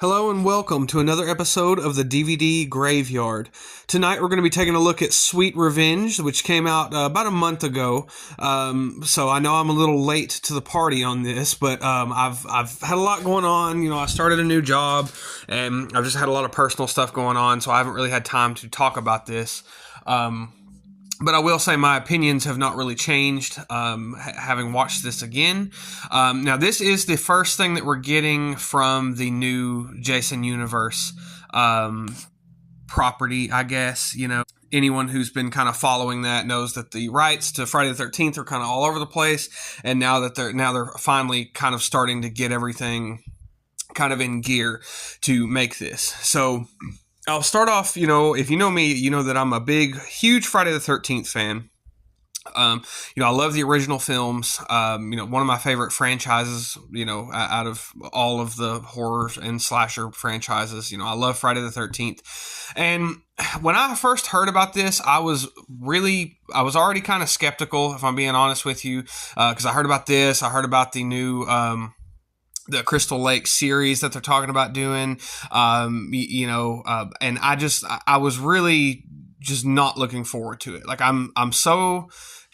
Hello and welcome to another episode of the DVD Graveyard. Tonight we're going to be taking a look at Sweet Revenge, which came out about a month ago. So I know I'm a little late to the party on this, but I've had a lot going on. You know, I started a new job and I've just had a lot of personal stuff going on, so I haven't really had time to talk about this. But I will say my opinions have not really changed having watched this again. Now, this is the first thing that we're getting from the new Jason Universe property, I guess. You know, anyone who's been kind of following that knows that the rights to Friday the 13th are kind of all over the place. And now that they're finally kind of starting to get everything kind of in gear to make this. So I'll start off, you know, if you know me, you know that I'm a huge Friday the 13th fan. You know, I love the original films. You know, one of my favorite franchises, you know, out of all of the horror and slasher franchises. You know, I love Friday the 13th. And when I first heard about this, I was already kind of skeptical, if I'm being honest with you, because I heard about this. I heard about the new the Crystal Lake series that they're talking about doing, and I was really just not looking forward to it. Like I'm kind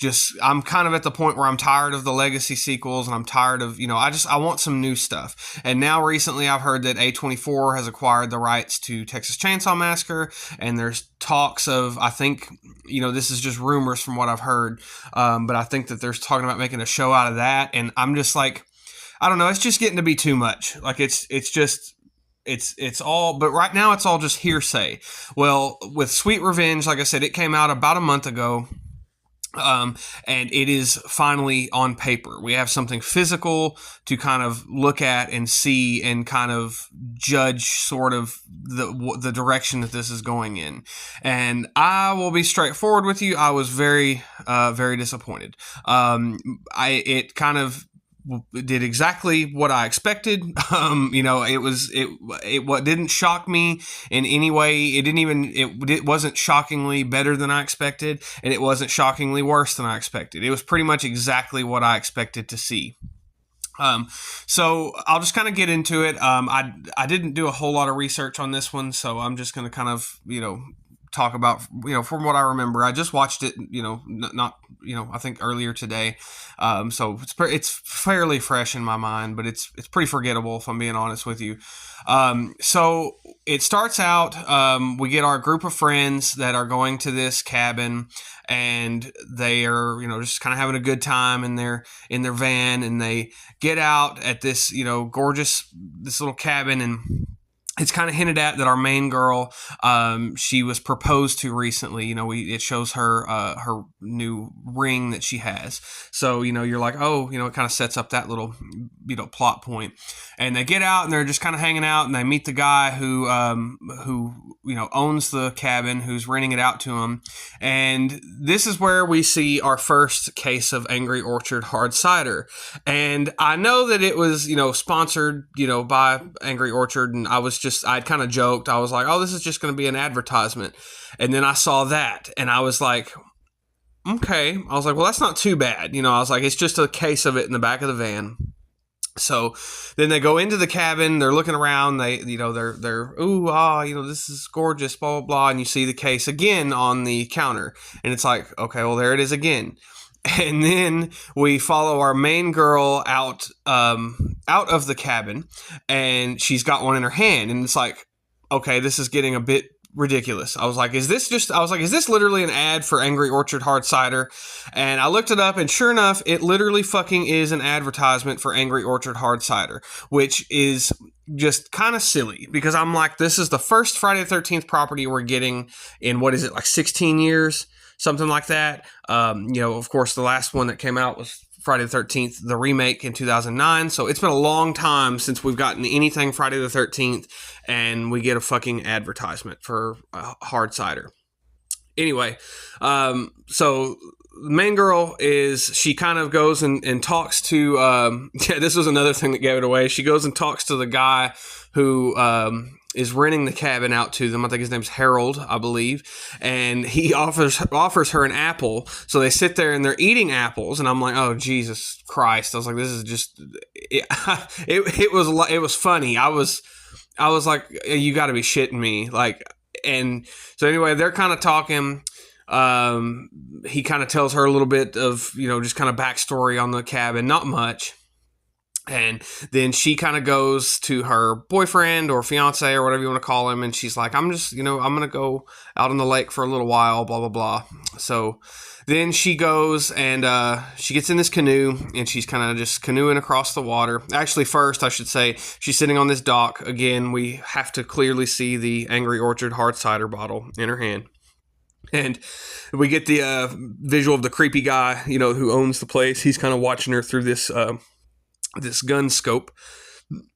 of at the point where I'm tired of the legacy sequels, and I'm tired of, you know, I want some new stuff. And now recently I've heard that A24 has acquired the rights to Texas Chainsaw Massacre, and there's talks of, I think, you know, this is just rumors from what I've heard, but I think that they're talking about making a show out of that, and I'm just like, I don't know. It's just getting to be too much. Like it's all, but right now it's all just hearsay. Well, with Sweet Revenge, like I said, it came out about a month ago. And it is finally on paper. We have something physical to kind of look at and see and kind of judge sort of the direction that this is going in. And I will be straightforward with you. I was very, very disappointed. It kind of did exactly what I expected. You know, what didn't shock me in any way. It wasn't shockingly better than I expected, and it wasn't shockingly worse than I expected. It was pretty much exactly what I expected to see. So I'll just kind of get into it. I didn't do a whole lot of research on this one, so I'm just going to kind of, you know, talk about, you know, from what I remember. I just watched it, you know, not you know, I think earlier today. So it's fairly fresh in my mind, but it's pretty forgettable, if I'm being honest with you. So it starts out, we get our group of friends that are going to this cabin, and they are, you know, just kind of having a good time in their van, and they get out at this, you know, this little cabin, and it's kind of hinted at that our main girl, she was proposed to recently. You know, it shows her her new ring that she has. So, you know, you're like, oh, you know, it kind of sets up that little, you know, plot point. And they get out and they're just kind of hanging out, and they meet the guy who you know, owns the cabin, who's renting it out to them. And this is where we see our first case of Angry Orchard hard cider. And I know that it was, you know, sponsored, you know, by Angry Orchard, and I'd kind of joked. I was like, oh, this is just going to be an advertisement. And then I saw that, and I was like, okay. I was like, well, that's not too bad. You know, I was like, it's just a case of it in the back of the van. So then they go into the cabin, they're looking around, they're you know, this is gorgeous, blah, blah, blah. And you see the case again on the counter, and it's like, okay, well, there it is again. And then we follow our main girl out of the cabin, and she's got one in her hand, and it's like, okay, this is getting a bit ridiculous. I was like, is this literally an ad for Angry Orchard hard cider? And I looked it up, and sure enough, it literally fucking is an advertisement for Angry Orchard hard cider, which is just kind of silly, because I'm like, this is the first Friday the 13th property we're getting in, what is it, like 16 years? Something like that. You know, of course, the last one that came out was Friday the 13th, the remake in 2009. So it's been a long time since we've gotten anything Friday the 13th, and we get a fucking advertisement for hard cider. Anyway, so the main girl she kind of goes and talks to, this was another thing that gave it away. She goes and talks to the guy who is renting the cabin out to them. I think his name's Harold, I believe. And he offers her an apple. So they sit there and they're eating apples. And I'm like, oh, Jesus Christ. I was like, this is just, it was funny. I was I was like, you got to be shitting me. Like, and so anyway, they're kind of talking. He kind of tells her a little bit of, just kind of backstory on the cabin, not much. And then she kind of goes to her boyfriend or fiance or whatever you want to call him. And she's like, I'm just, I'm going to go out on the lake for a little while, blah, blah, blah. So then she goes and she gets in this canoe and she's kind of just canoeing across the water. Actually, first, I should say, she's sitting on this dock. Again, we have to clearly see the Angry Orchard hard cider bottle in her hand. And we get the visual of the creepy guy, who owns the place. He's kind of watching her through this gun scope.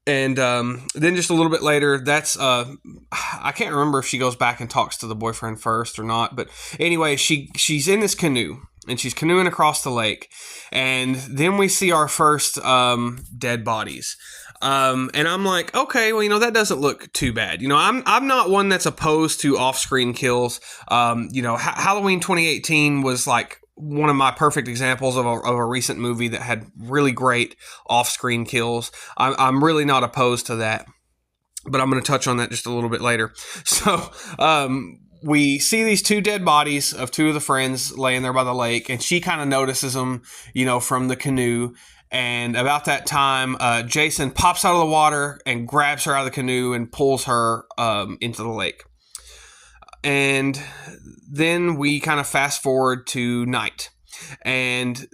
And then just a little bit later, that's I can't remember if she goes back and talks to the boyfriend first or not, but anyway, she's in this canoe and she's canoeing across the lake, and then we see our first dead bodies. And I'm like, okay, well, that doesn't look too bad. I'm not one that's opposed to off-screen kills. Halloween 2018 was like one of my perfect examples of a recent movie that had really great off-screen kills. I'm really not opposed to that, but I'm going to touch on that just a little bit later. So, we see these two dead bodies of two of the friends laying there by the lake, and she kind of notices them, from the canoe. And about that time, Jason pops out of the water and grabs her out of the canoe and pulls her into the lake. And then we kind of fast forward to night, and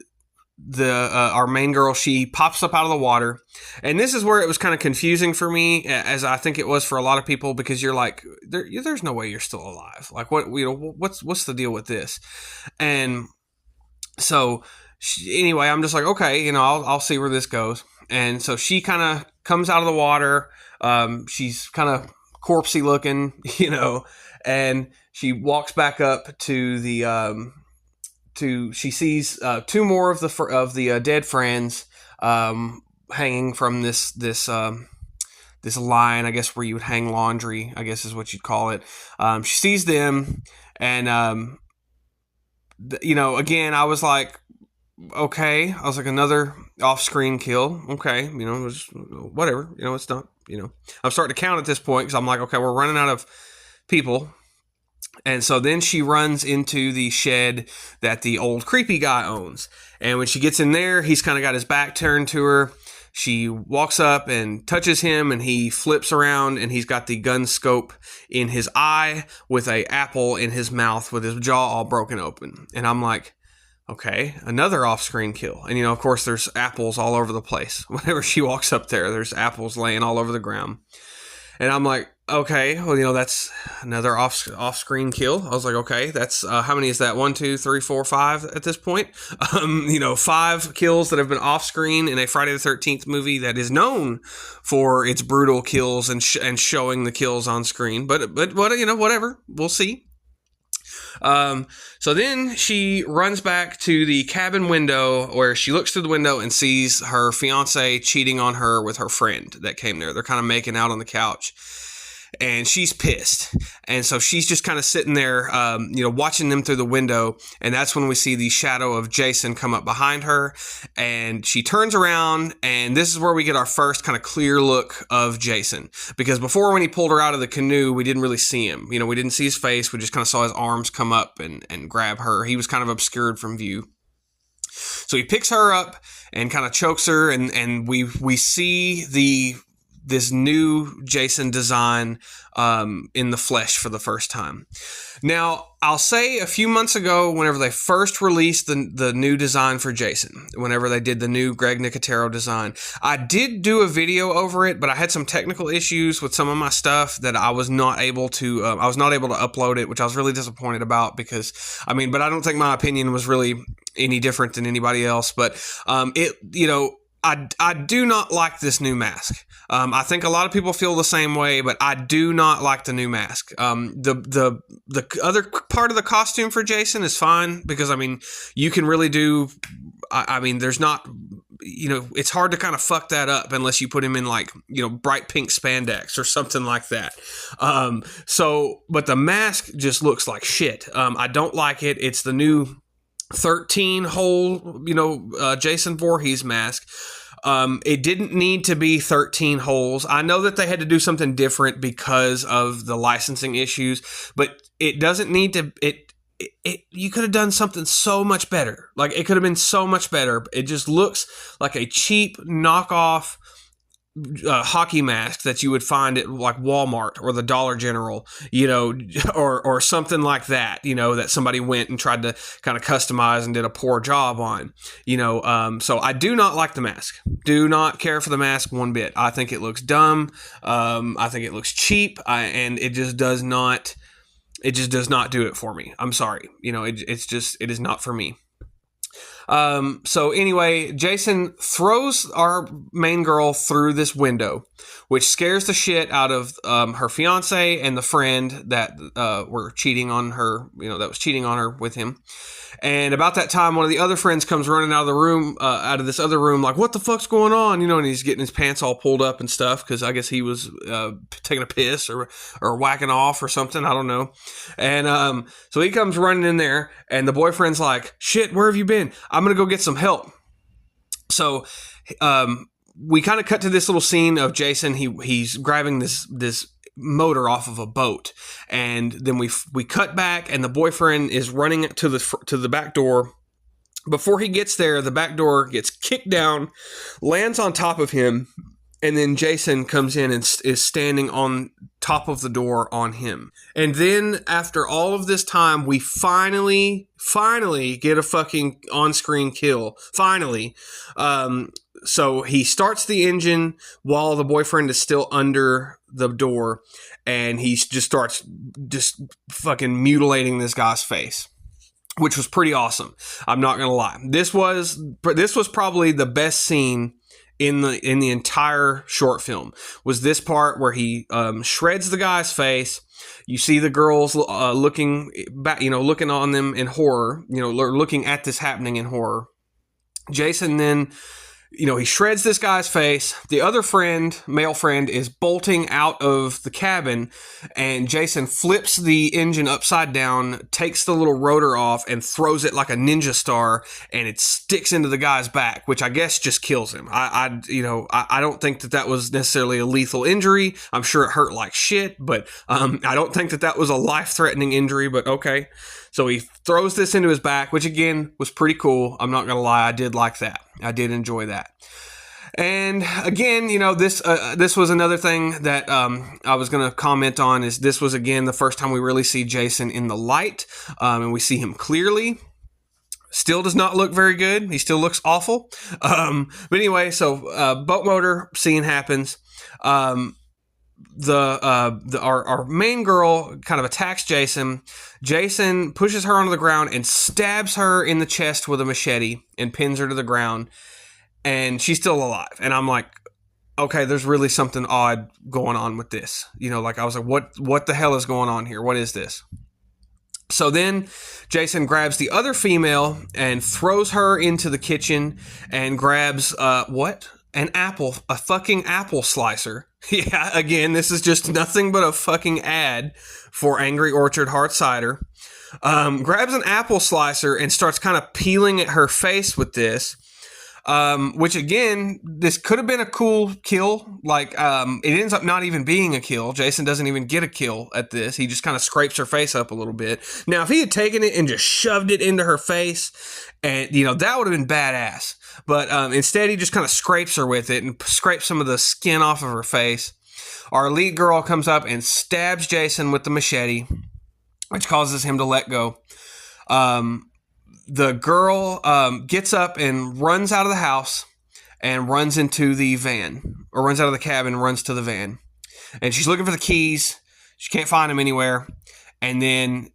our main girl, she pops up out of the water, and this is where it was kind of confusing for me, as I think it was for a lot of people, because you're like, there's no way you're still alive. Like, what's the deal with this? And so anyway, I'm just like, okay, I'll see where this goes. And so she kind of comes out of the water. She's kind of corpsey looking, and she walks back up to the she sees two more of the dead friends hanging from this line, I guess, where you would hang laundry, I guess is what you'd call it. She sees them, and again, I was like, okay. I was like, another off-screen kill. Okay, whatever. It's not. I'm starting to count at this point because I'm like, okay, we're running out of people. And so then she runs into the shed that the old creepy guy owns. And when she gets in there, he's kind of got his back turned to her. She walks up and touches him, and he flips around, and he's got the gun scope in his eye with an apple in his mouth with his jaw all broken open. And I'm like, okay, another off-screen kill. And, of course, there's apples all over the place. Whenever she walks up there, there's apples laying all over the ground. And I'm like, okay, well, that's another off-screen kill. I was like, okay, that's, how many is that? 1, 2, 3, 4, 5 at this point? 5 kills that have been off-screen in a Friday the 13th movie that is known for its brutal kills and showing the kills on screen. But whatever, we'll see. So then she runs back to the cabin window where she looks through the window and sees her fiance cheating on her with her friend that came there. They're kind of making out on the couch. And she's pissed. And so she's just kind of sitting there, watching them through the window. And that's when we see the shadow of Jason come up behind her. And she turns around, and this is where we get our first kind of clear look of Jason. Because before, when he pulled her out of the canoe, we didn't really see him. We didn't see his face. We just kind of saw his arms come up and grab her. He was kind of obscured from view. So he picks her up and kind of chokes her. And we see this new Jason design in the flesh for the first time. Now, I'll say a few months ago, whenever they first released the new design for Jason, whenever they did the new Greg Nicotero design, I did do a video over it, but I had some technical issues with some of my stuff that I was not able to upload it, which I was really disappointed about because, but I don't think my opinion was really any different than anybody else. But I do not like this new mask. I think a lot of people feel the same way, but I do not like the new mask. The other part of the costume for Jason is fine because, you can really do, there's not, it's hard to kind of fuck that up unless you put him in bright pink spandex or something like that. But the mask just looks like shit. I don't like it. It's the new 13 hole, Jason Voorhees mask. It didn't need to be 13 holes. I know that they had to do something different because of the licensing issues, but it doesn't need to. You could have done something so much better. Like, it could have been so much better. It just looks like a cheap knockoff hockey mask that you would find at like Walmart or the Dollar General, or something like that, that somebody went and tried to kind of customize and did a poor job on, so I do not like the mask. Do not care for the mask one bit. I think it looks dumb. I think it looks cheap, and it just does not do it for me. I'm sorry. It is not for me. So anyway, Jason throws our main girl through this window, which scares the shit out of her fiance and the friend that were cheating on her, that was cheating on her with him. And about that time, one of the other friends comes running out of the room, out of this other room, like, what the fuck's going on? And he's getting his pants all pulled up and stuff, because I guess he was taking a piss or whacking off or something. I don't know. And so he comes running in there, and the boyfriend's like, shit, where have you been? I'm going to go get some help. So we kind of cut to this little scene of Jason. He's grabbing this motor off of a boat, and then we cut back, and the boyfriend is running to the back door. Before he gets there, the back door gets kicked down, lands on top of him, and then Jason comes in and is standing on top of the door on him. And then after all of this time, we finally get a fucking on-screen kill. Finally. So he starts the engine while the boyfriend is still under the door, and he just starts fucking mutilating this guy's face, which was pretty awesome. I'm not gonna lie. This was probably the best scene in the entire short film. Was this part where he shreds the guy's face. You see the girls looking back, looking on them in horror, looking at this happening in horror. Jason then, he shreds this guy's face. The other male friend, is bolting out of the cabin, and Jason flips the engine upside down, takes the little rotor off, and throws it like a ninja star, and it sticks into the guy's back, which I guess just kills him. I don't think that was necessarily a lethal injury. I'm sure it hurt like shit, but I don't think that was a life-threatening injury, but okay. So he throws this into his back, which again was pretty cool. I'm not going to lie. I did like that. I did enjoy that. And again, this was another thing that I was going to comment on, is this was, again, the first time we really see Jason in the light, and we see him clearly. Still does not look very good. He still looks awful. But anyway, so boat motor scene happens. Our main girl kind of attacks Jason. Jason pushes her onto the ground and stabs her in the chest with a machete and pins her to the ground, and she's still alive. And I'm like, okay, there's really something odd going on with this. I was like, what the hell is going on here? What is this? So then Jason grabs the other female and throws her into the kitchen and grabs a fucking apple slicer. Yeah, again, this is just nothing but a fucking ad for Angry Orchard Hard Cider. Grabs an apple slicer and starts kind of peeling at her face with this. Which again, this could have been a cool kill. Like, it ends up not even being a kill. Jason doesn't even get a kill at this. He just kind of scrapes her face up a little bit. Now, if he had taken it and just shoved it into her face, and that would have been badass. But instead, he just kind of scrapes her with it and scrapes some of the skin off of her face. Our lead girl comes up and stabs Jason with the machete, which causes him to let go. The girl gets up and runs out of the house and runs into the van, or runs out of the cabin and runs to the van. And she's looking for the keys. She can't find them anywhere. And then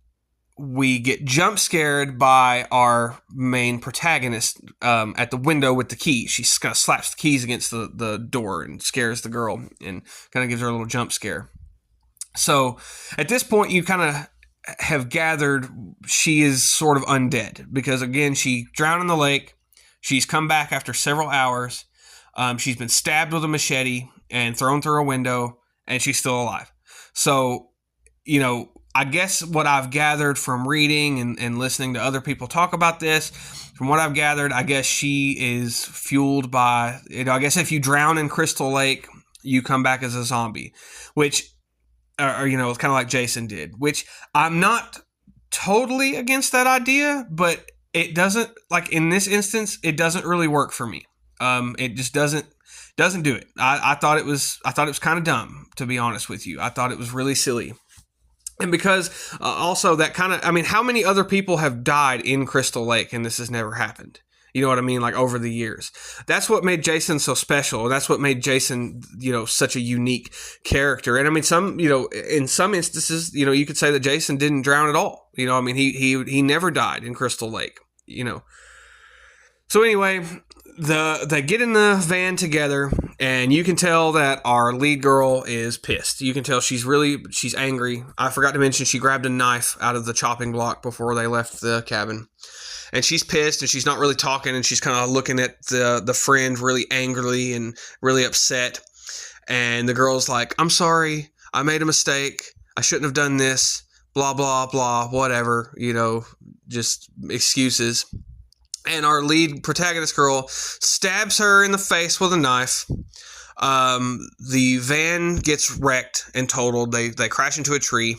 we get jump scared by our main protagonist at the window with the keys. She kind of slaps the keys against the door and scares the girl and kind of gives her a little jump scare. So at this point, you kind of have gathered she is sort of undead, because again, she drowned in the lake. She's come back after several hours. She's been stabbed with a machete and thrown through a window, and she's still alive. So, I guess what I've gathered from reading and listening to other people talk about this, from what I've gathered, I guess she is fueled by, I guess if you drown in Crystal Lake, you come back as a zombie, which, it's kind of like Jason did, which I'm not totally against that idea, but it doesn't, like in this instance, it doesn't really work for me. It just doesn't do it. I thought it was kind of dumb, to be honest with you. I thought it was really silly. And because also that kind of, how many other people have died in Crystal Lake and this has never happened? You know what I mean? Like over the years. That's what made Jason so special. That's what made Jason, such a unique character. And in some instances, you could say that Jason didn't drown at all. He never died in Crystal Lake, So anyway, they get in the van together, and you can tell that our lead girl is pissed. You can tell she's angry. I forgot to mention she grabbed a knife out of the chopping block before they left the cabin. And she's pissed, and she's not really talking, and she's kind of looking at the friend really angrily and really upset. And the girl's like, I'm sorry, I made a mistake. I shouldn't have done this, blah, blah, blah, whatever, just excuses. And our lead protagonist girl stabs her in the face with a knife. The van gets wrecked and totaled. They crash into a tree.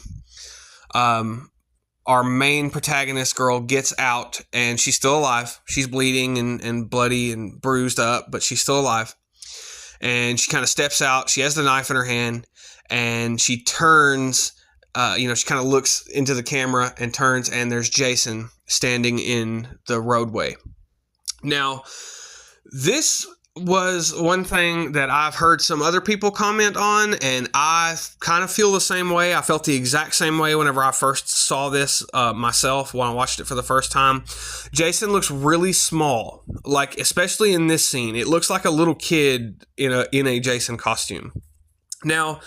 Our main protagonist girl gets out, and she's still alive. She's bleeding and bloody and bruised up, but she's still alive. And she kind of steps out. She has the knife in her hand, and she turns. She kind of looks into the camera and turns, and there's Jason standing in the roadway. Now, this was one thing that I've heard some other people comment on, and I kind of feel the same way. I felt the exact same way whenever I first saw this myself when I watched it for the first time. Jason looks really small, like especially in this scene. It looks like a little kid in a Jason costume. Now,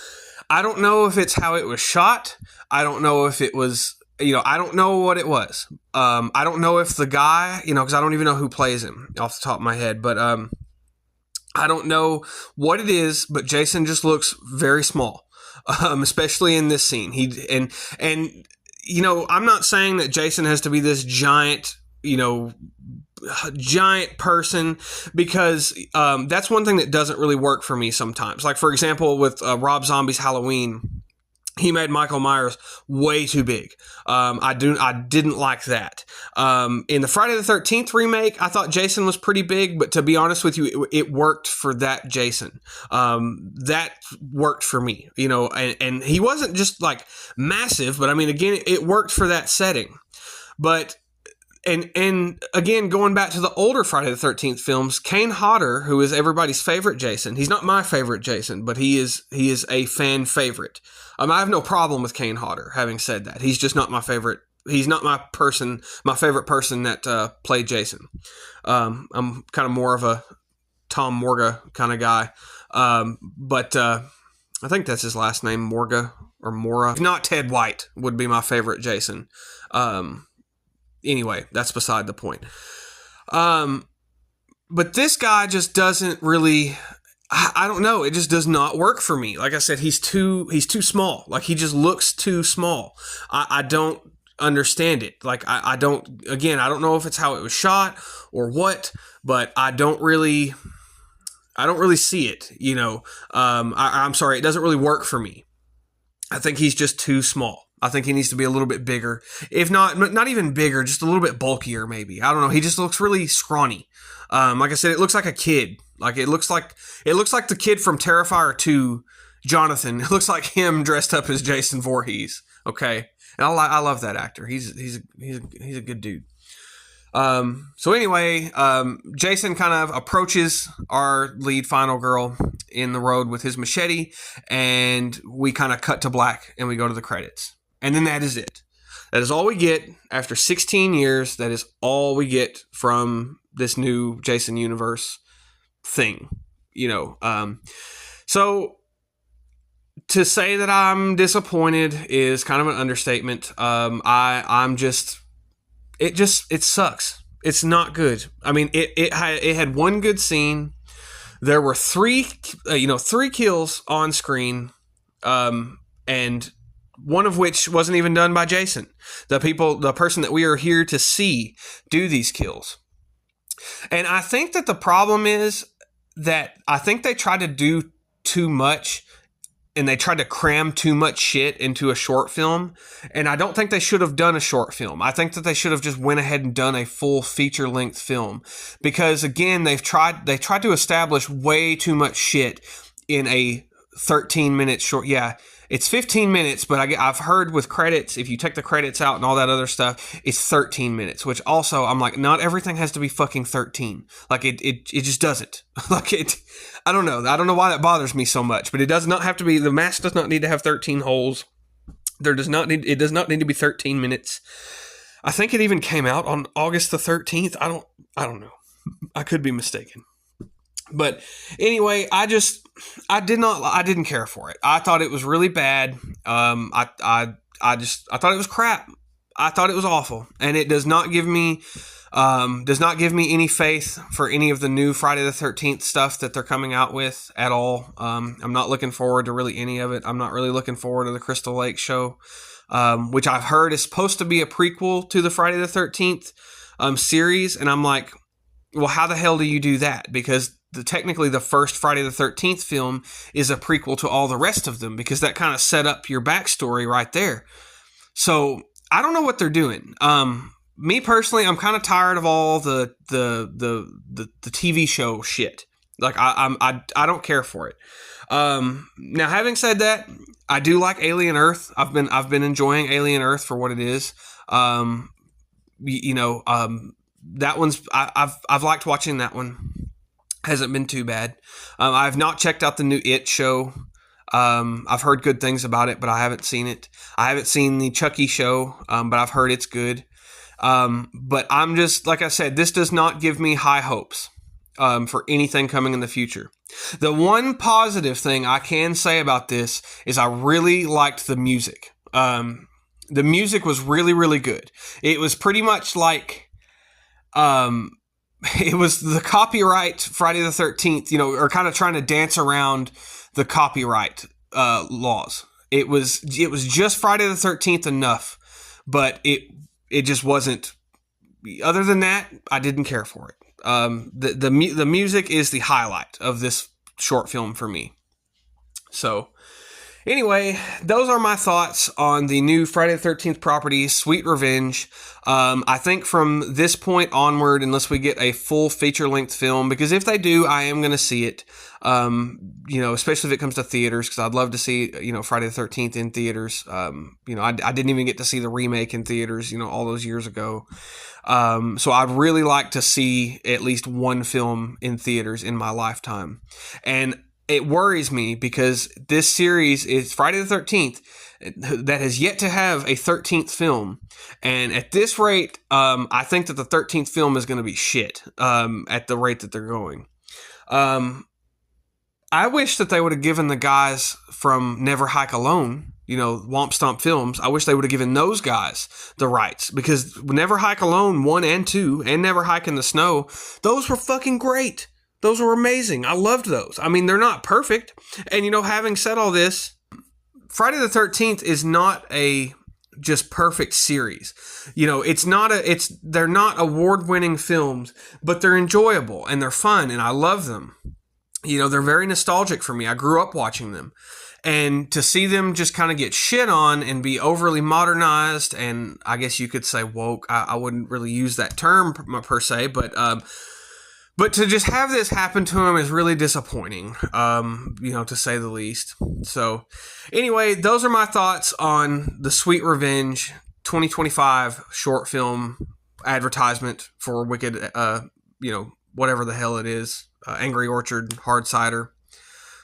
I don't know if it's how it was shot. I don't know if it was, I don't know what it was. I don't know if the guy, because I don't even know who plays him off the top of my head, but I don't know what it is, but Jason just looks very small, especially in this scene. I'm not saying that Jason has to be this giant person, because that's one thing that doesn't really work for me sometimes. Like, for example, with Rob Zombie's Halloween, he made Michael Myers way too big. I didn't like that. In the Friday the 13th remake, I thought Jason was pretty big, but to be honest with you, it worked for that Jason. That worked for me, and he wasn't just like massive, but again, it worked for that setting. But And again, going back to the older Friday the 13th films, Kane Hodder, who is everybody's favorite Jason, he's not my favorite Jason, but he is a fan favorite. I have no problem with Kane Hodder, having said that. He's just not my favorite. He's not my favorite person that played Jason. I'm kind of more of a Tom Morga kind of guy. But I think that's his last name, Morga or Mora. If not, Ted White would be my favorite Jason. Anyway, that's beside the point. But this guy just doesn't really, I don't know. It just does not work for me. Like I said, he's too small. Like, he just looks too small. I don't understand it. Like, I don't know if it's how it was shot or what, but I don't really see it, I'm sorry. It doesn't really work for me. I think he's just too small. I think he needs to be a little bit bigger. If not even bigger, just a little bit bulkier maybe. I don't know. He just looks really scrawny. Like I said, it looks like a kid. Like it looks like the kid from Terrifier 2, Jonathan. It looks like him dressed up as Jason Voorhees. Okay. And I love that actor. He's a good dude. So anyway, Jason kind of approaches our lead final girl in the road with his machete, and we kind of cut to black and we go to the credits. And then that is it. That is all we get after 16 years. That is all we get from this new Jason universe thing, So to say that I'm disappointed is kind of an understatement. It sucks. It's not good. It had one good scene. There were three kills on screen, and one of which wasn't even done by Jason, the person that we are here to see do these kills. And I think that the problem is that I think they tried to do too much, and they tried to cram too much shit into a short film. And I don't think they should have done a short film. I think that they should have just went ahead and done a full feature-length film. Because again, they tried to establish way too much shit in a 13-minute short. Yeah, it's 15 minutes, but I've heard with credits, if you take the credits out and all that other stuff, it's 13 minutes, which also, I'm like, not everything has to be fucking 13. Like, it just doesn't. Like, I don't know. I don't know why that bothers me so much, but it does not have to be, the mask does not need to have 13 holes. It does not need to be 13 minutes. I think it even came out on August the 13th. I don't know. I could be mistaken. But anyway, I didn't care for it. I thought it was really bad. I thought it was crap. I thought it was awful, and it does not give me any faith for any of the new Friday the 13th stuff that they're coming out with at all. I'm not looking forward to really any of it. I'm not really looking forward to the Crystal Lake show, which I've heard is supposed to be a prequel to the Friday the 13th series, and I'm like, well, how the hell do you do that? Because technically the first Friday the 13th film is a prequel to all the rest of them, because that kind of set up your backstory right there. So I don't know what they're doing. Me personally, I'm kind of tired of all the TV show shit. Like I don't care for it. Now, having said that, I do like Alien Earth. I've been enjoying Alien Earth for what it is. That one's I've liked watching that one. Hasn't been too bad. I've not checked out the new It show. I've heard good things about it, but I haven't seen it. I haven't seen the Chucky show, but I've heard it's good. But I'm just, like I said, this does not give me high hopes for anything coming in the future. The one positive thing I can say about this is I really liked the music. The music was really, really good. It was pretty much like... it was the copyright Friday the 13th, or kind of trying to dance around the copyright laws. It was just Friday the 13th enough, but it just wasn't. Other than that, I didn't care for it. The music is the highlight of this short film for me. So anyway, those are my thoughts on the new Friday the 13th property, Sweet Revenge. I think from this point onward, unless we get a full feature-length film, because if they do, I am going to see it, especially if it comes to theaters, because I'd love to see, Friday the 13th in theaters. I didn't even get to see the remake in theaters, all those years ago. So I'd really like to see at least one film in theaters in my lifetime. And it worries me because this series is Friday the 13th that has yet to have a 13th film. And at this rate, I think that the 13th film is going to be shit at the rate that they're going. I wish that they would have given the guys from Never Hike Alone, Womp Stomp Films, I wish they would have given those guys the rights, because Never Hike Alone 1 and 2 and Never Hike in the Snow, those were fucking great. Those were amazing. I loved those. I mean, they're not perfect. And, having said all this, Friday the 13th is not a just perfect series. They're not award-winning films, but they're enjoyable and they're fun and I love them. They're very nostalgic for me. I grew up watching them. And to see them just kind of get shit on and be overly modernized, and I guess you could say woke. I wouldn't really use that term per se, but to just have this happen to him is really disappointing, to say the least. So anyway, those are my thoughts on the Sweet Revenge 2025 short film advertisement for Wicked, whatever the hell it is, Angry Orchard Hard Cider.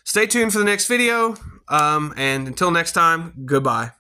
Stay tuned for the next video, and until next time, goodbye.